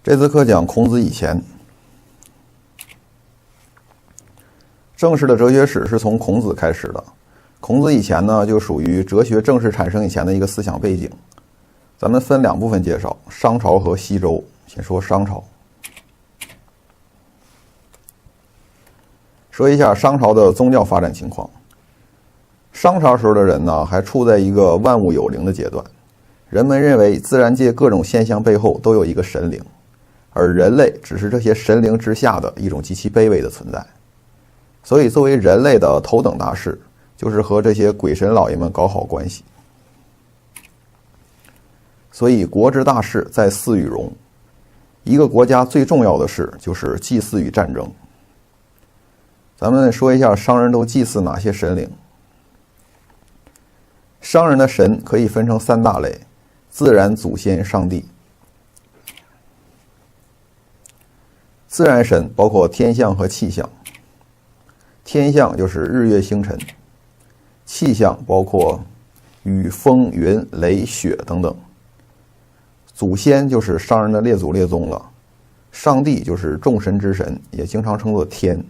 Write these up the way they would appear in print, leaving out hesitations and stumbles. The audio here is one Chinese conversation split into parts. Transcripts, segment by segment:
这次课讲孔子以前。正式的哲学史是从孔子开始的，孔子以前呢，就属于哲学正式产生以前的一个思想背景。咱们分两部分介绍，商朝和西周。先说商朝。说一下商朝的宗教发展情况。商朝时候的人呢，还处在一个万物有灵的阶段，人们认为自然界各种现象背后都有一个神灵，而人类只是这些神灵之下的一种极其卑微的存在。所以作为人类的头等大事，就是和这些鬼神老爷们搞好关系。所以国之大事在祀与戎，一个国家最重要的事就是祭祀与战争。咱们说一下商人都祭祀哪些神灵。商人的神可以分成三大类：自然、祖先、上帝。自然神包括天象和气象，天象就是日月星辰，气象包括雨风云雷雪等等。祖先就是商人的列祖列宗了，上帝就是众神之神，也经常称作天，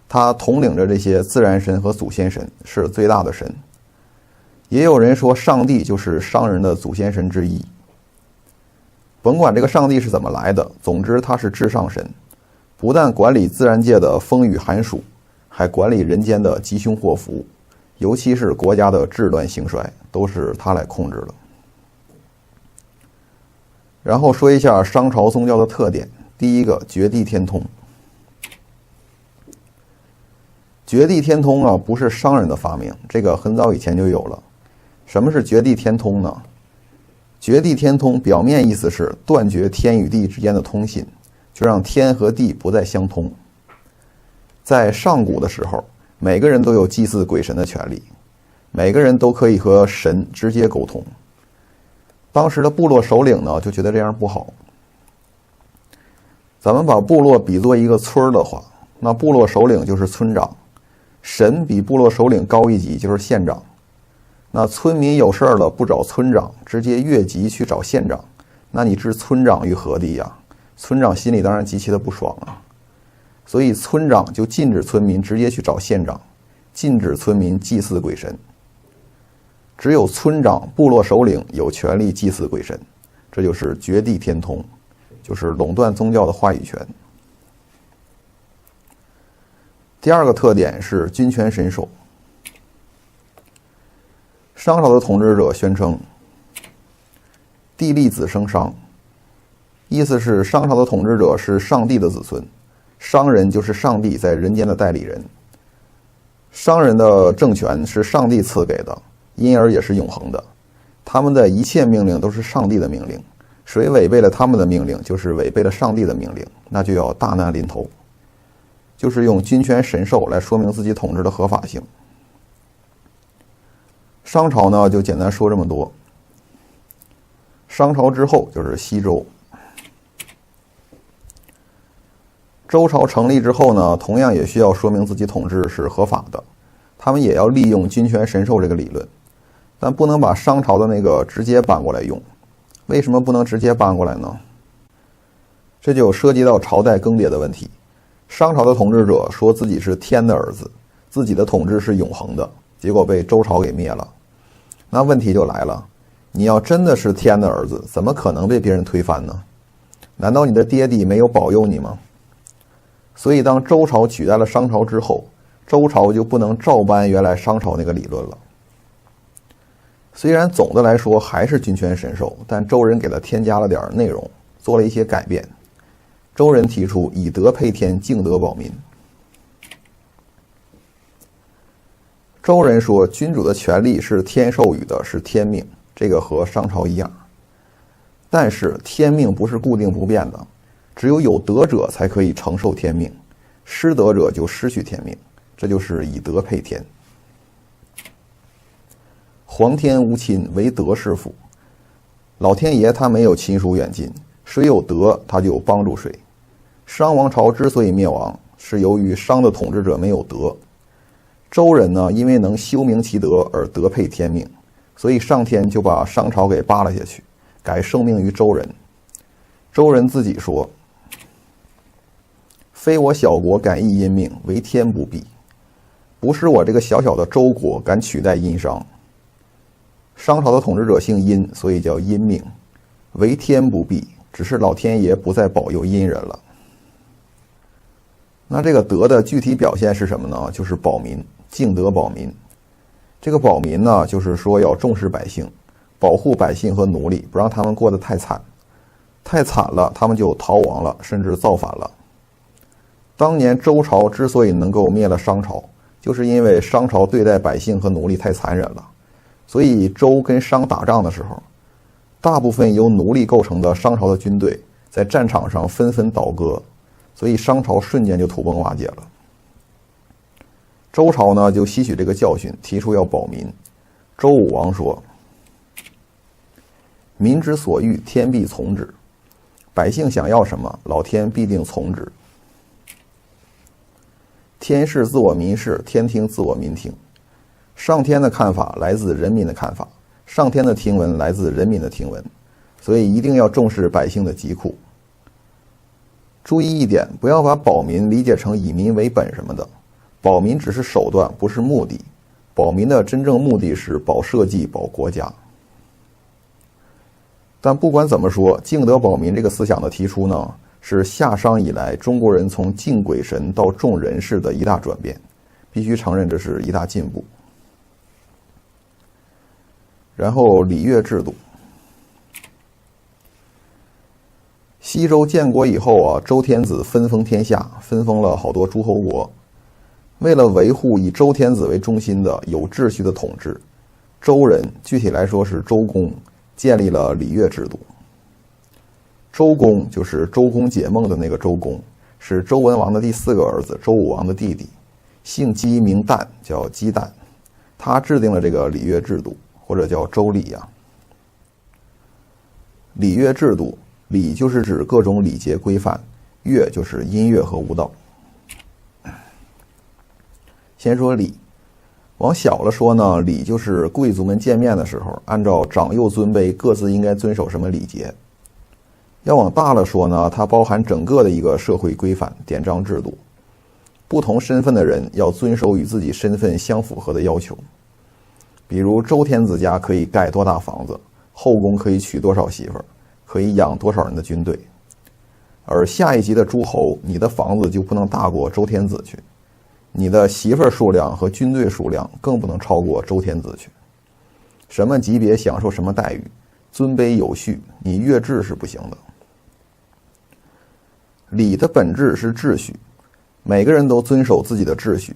他统领着这些自然神和祖先神，是最大的神。也有人说上帝就是商人的祖先神之一。甭管这个上帝是怎么来的，总之他是至上神，不但管理自然界的风雨寒暑，还管理人间的吉凶祸福，尤其是国家的治乱兴衰，都是他来控制的。然后说一下商朝宗教的特点。第一个，绝地天通。绝地天通啊，不是商人的发明，这个很早以前就有了。什么是绝地天通呢？绝地天通表面意思是断绝天与地之间的通信，就让天和地不再相通。在上古的时候，每个人都有祭祀鬼神的权利，每个人都可以和神直接沟通。当时的部落首领呢，就觉得这样不好。咱们把部落比作一个村的话，那部落首领就是村长，神比部落首领高一级，就是县长。那村民有事了不找村长，直接越级去找县长，那你置村长于何地呀？村长心里当然极其的不爽啊。所以村长就禁止村民直接去找县长，禁止村民祭祀鬼神。只有村长、部落首领有权利祭祀鬼神，这就是绝地天通，就是垄断宗教的话语权。第二个特点是君权神授。商朝的统治者宣称地利子生商，意思是商朝的统治者是上帝的子孙，商人就是上帝在人间的代理人。商人的政权是上帝赐给的，因而也是永恒的。他们的一切命令都是上帝的命令，谁违背了他们的命令，就是违背了上帝的命令，那就要大难临头。就是用君权神授来说明自己统治的合法性。商朝呢，就简单说这么多。商朝之后就是西周。周朝成立之后呢，同样也需要说明自己统治是合法的，他们也要利用君权神授这个理论，但不能把商朝的那个直接搬过来用。为什么不能直接搬过来呢？这就涉及到朝代更迭的问题。商朝的统治者说自己是天的儿子，自己的统治是永恒的，结果被周朝给灭了。那问题就来了，你要真的是天的儿子，怎么可能被别人推翻呢？难道你的爹地没有保佑你吗？所以当周朝取代了商朝之后，周朝就不能照搬原来商朝那个理论了。虽然总的来说还是君权神授，但周人给它添加了点内容，做了一些改变。周人提出以德配天，敬德保民。周人说君主的权力是天授予的，是天命，这个和商朝一样。但是天命不是固定不变的，只有有德者才可以承受天命，失德者就失去天命，这就是以德配天。皇天无亲，唯德是辅。老天爷他没有亲疏远近，谁有德他就帮助谁。商王朝之所以灭亡，是由于商的统治者没有德。周人呢，因为能修明其德而德配天命，所以上天就把商朝给扒了下去，改圣命于周人。周人自己说：“非我小国敢易殷命，为天不避。”不是我这个小小的周国敢取代殷商。商朝的统治者姓殷，所以叫殷命。为天不避，只是老天爷不再保佑殷人了。那这个德的具体表现是什么呢？就是保民，敬德保民。这个保民呢，就是说要重视百姓，保护百姓和奴隶，不让他们过得太惨。太惨了，他们就逃亡了，甚至造反了。当年周朝之所以能够灭了商朝，就是因为商朝对待百姓和奴隶太残忍了。所以周跟商打仗的时候，大部分由奴隶构成的商朝的军队在战场上纷纷倒戈，所以商朝瞬间就土崩瓦解了。周朝呢就吸取这个教训，提出要保民。周武王说：“民之所欲，天必从之。”百姓想要什么，老天必定从之。天视自我民视，天听自我民听。上天的看法来自人民的看法，上天的听闻来自人民的听闻，所以一定要重视百姓的疾苦。注意一点，不要把保民理解成以民为本什么的，保民只是手段，不是目的。保民的真正目的是保社稷、保国家。但不管怎么说，敬德保民这个思想的提出呢，是夏商以来中国人从敬鬼神到重人事的一大转变，必须承认这是一大进步。然后礼乐制度，西周建国以后啊，周天子分封天下，分封了好多诸侯国。为了维护以周天子为中心的有秩序的统治，周人，具体来说是周公，建立了礼乐制度。周公就是周公解梦的那个周公，是周文王的第4个儿子，周武王的弟弟，姓姬名旦，叫姬旦。他制定了这个礼乐制度，或者叫周礼呀。礼乐制度，礼就是指各种礼节规范，乐就是音乐和舞蹈。先说礼，往小了说呢，礼就是贵族们见面的时候，按照长幼尊卑各自应该遵守什么礼节。要往大了说呢，它包含整个的一个社会规范、典章制度。不同身份的人要遵守与自己身份相符合的要求。比如周天子家可以盖多大房子，后宫可以娶多少媳妇儿，可以养多少人的军队。而下一级的诸侯，你的房子就不能大过周天子去，你的媳妇儿数量和军队数量更不能超过周天子去。什么级别享受什么待遇，尊卑有序，你越制是不行的。礼的本质是秩序，每个人都遵守自己的秩序，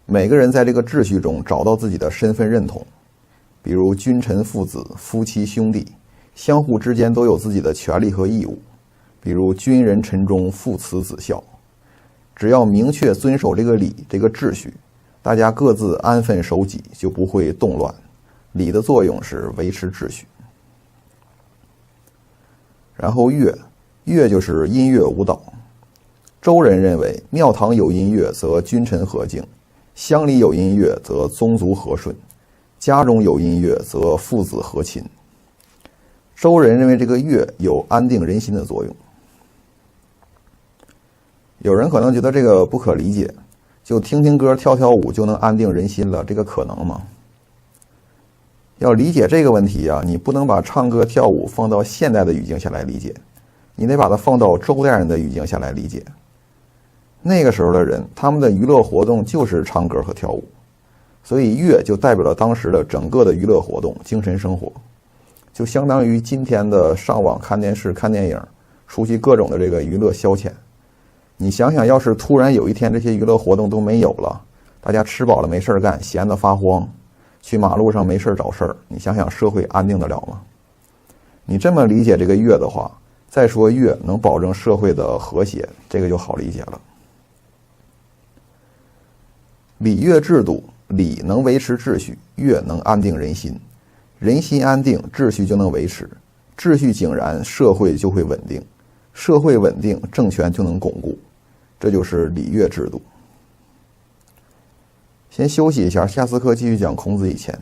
每个人在这个秩序中找到自己的身份认同。比如君臣父子、夫妻兄弟，相互之间都有自己的权利和义务。比如君人臣忠，父慈子孝。只要明确遵守这个礼，这个秩序，大家各自安分守己，就不会动乱。礼的作用是维持秩序。然后乐，乐就是音乐舞蹈。周人认为，庙堂有音乐则君臣和敬，乡里有音乐则宗族和顺，家中有音乐则父子和亲。周人认为这个乐有安定人心的作用。有人可能觉得这个不可理解，就听听歌跳跳舞就能安定人心了，这个可能吗？要理解这个问题啊，你不能把唱歌跳舞放到现代的语境下来理解，你得把它放到周代人的语境下来理解。那个时候的人，他们的娱乐活动就是唱歌和跳舞，所以乐就代表了当时的整个的娱乐活动、精神生活，就相当于今天的上网看电视、看电影，出席各种的这个娱乐消遣。你想想，要是突然有一天这些娱乐活动都没有了，大家吃饱了没事干，闲得发慌，去马路上没事找事儿，你想想社会安定得了吗？你这么理解这个乐的话，再说乐能保证社会的和谐，这个就好理解了。礼乐制度，礼能维持秩序，乐能安定人心。人心安定，秩序就能维持，秩序井然，社会就会稳定，社会稳定，政权就能巩固。这就是礼乐制度。先休息一下，下次课继续讲孔子以前。